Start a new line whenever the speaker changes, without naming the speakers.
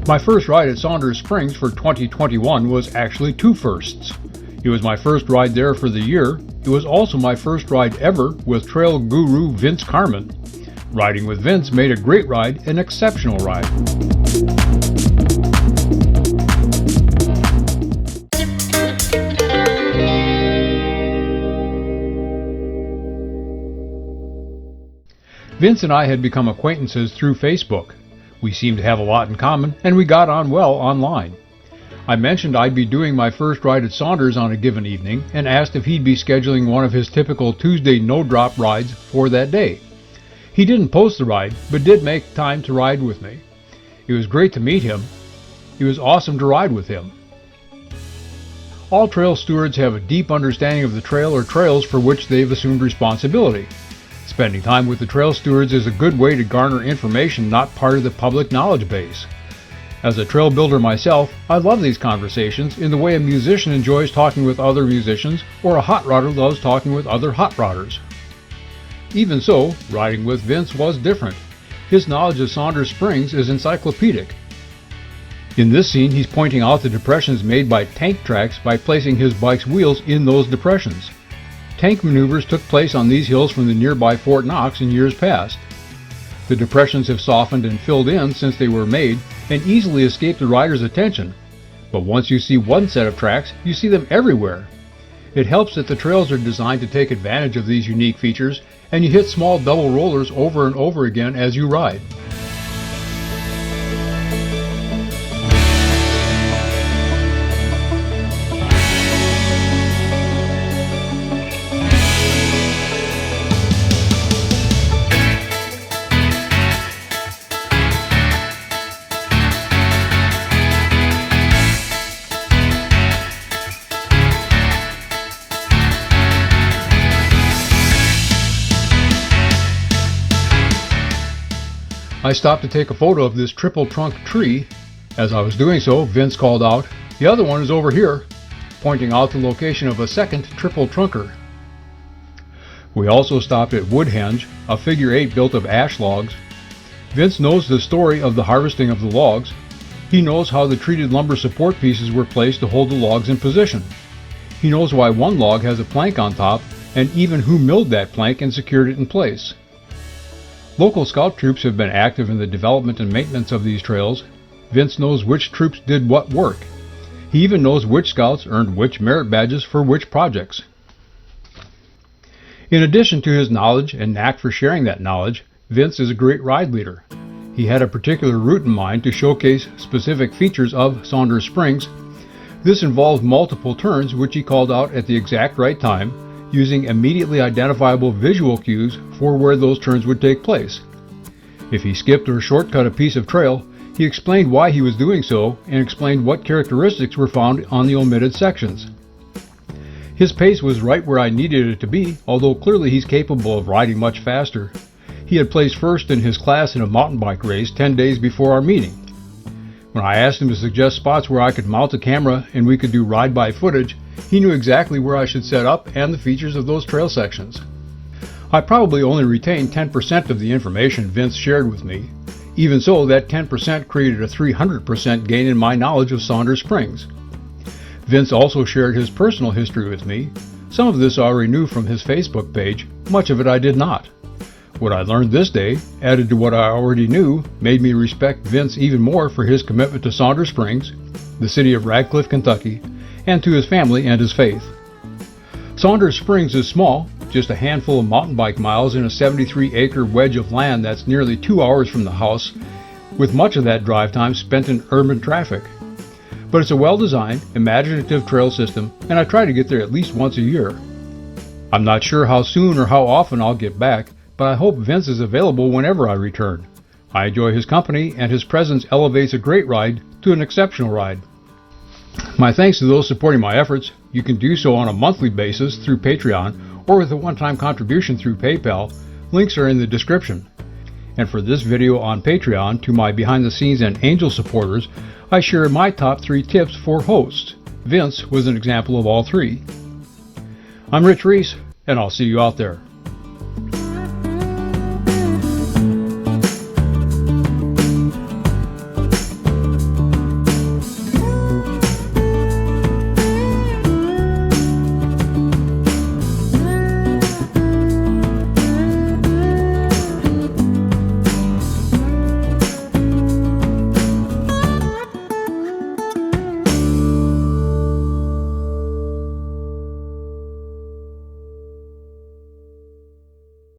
My first ride at Saunders Springs for 2021 was actually two firsts. It was my first ride there for the year. It was also my first ride ever with trail guru Vince Carman. Riding with Vince made a great ride an exceptional ride. Vince and I had become acquaintances through Facebook. We seemed to have a lot in common, and we got on well online. I mentioned I'd be doing my first ride at Saunders on a given evening, and asked if he'd be scheduling one of his typical Tuesday no-drop rides for that day. He didn't post the ride, but did make time to ride with me. It was great to meet him. It was awesome to ride with him. All trail stewards have a deep understanding of the trail or trails for which they've assumed responsibility. Spending time with the trail stewards is a good way to garner information not part of the public knowledge base. As a trail builder myself, I love these conversations in the way a musician enjoys talking with other musicians or a hot rodder loves talking with other hot rodders. Even so, riding with Vince was different. His knowledge of Saunders Springs is encyclopedic. In this scene, he's pointing out the depressions made by tank tracks by placing his bike's wheels in those depressions. Tank maneuvers took place on these hills from the nearby Fort Knox in years past. The depressions have softened and filled in since they were made and easily escape the rider's attention. But once you see one set of tracks, you see them everywhere. It helps that the trails are designed to take advantage of these unique features, and you hit small double rollers over and over again as you ride. I stopped to take a photo of this triple trunk tree. As I was doing so, Vince called out, "The other one is over here," pointing out the location of a second triple trunker. We also stopped at Woodhenge, a figure 8 built of ash logs. Vince knows the story of the harvesting of the logs. He knows how the treated lumber support pieces were placed to hold the logs in position. He knows why one log has a plank on top, and even who milled that plank and secured it in place. Local scout troops have been active in the development and maintenance of these trails. Vince knows which troops did what work. He even knows which scouts earned which merit badges for which projects. In addition to his knowledge and knack for sharing that knowledge, Vince is a great ride leader. He had a particular route in mind to showcase specific features of Saunders Springs. This involved multiple turns which he called out at the exact right time, using immediately identifiable visual cues for where those turns would take place. If he skipped or shortcut a piece of trail, he explained why he was doing so and explained what characteristics were found on the omitted sections. His pace was right where I needed it to be, although clearly he's capable of riding much faster. He had placed first in his class in a mountain bike race 10 days before our meeting. When I asked him to suggest spots where I could mount a camera and we could do ride-by footage, he knew exactly where I should set up and the features of those trail sections. I probably only retained 10% of the information Vince shared with me. Even so, that 10% created a 300% gain in my knowledge of Saunders Springs. Vince also shared his personal history with me. Some of this I already knew from his Facebook page, much of it I did not. What I learned this day, added to what I already knew, made me respect Vince even more for his commitment to Saunders Springs, the city of Radcliffe, Kentucky, and to his family and his faith. Saunders Springs is small, just a handful of mountain bike miles in a 73-acre wedge of land that's nearly 2 hours from the house, with much of that drive time spent in urban traffic. But it's a well-designed, imaginative trail system, and I try to get there at least once a year. I'm not sure how soon or how often I'll get back, but I hope Vince is available whenever I return. I enjoy his company, and his presence elevates a great ride to an exceptional ride. My thanks to those supporting my efforts. You can do so on a monthly basis through Patreon or with a one-time contribution through PayPal. Links are in the description. And for this video on Patreon, to my behind-the-scenes and angel supporters, I share my top 3 tips for hosts. Vince was an example of all 3. I'm Rich Reese, and I'll see you out there.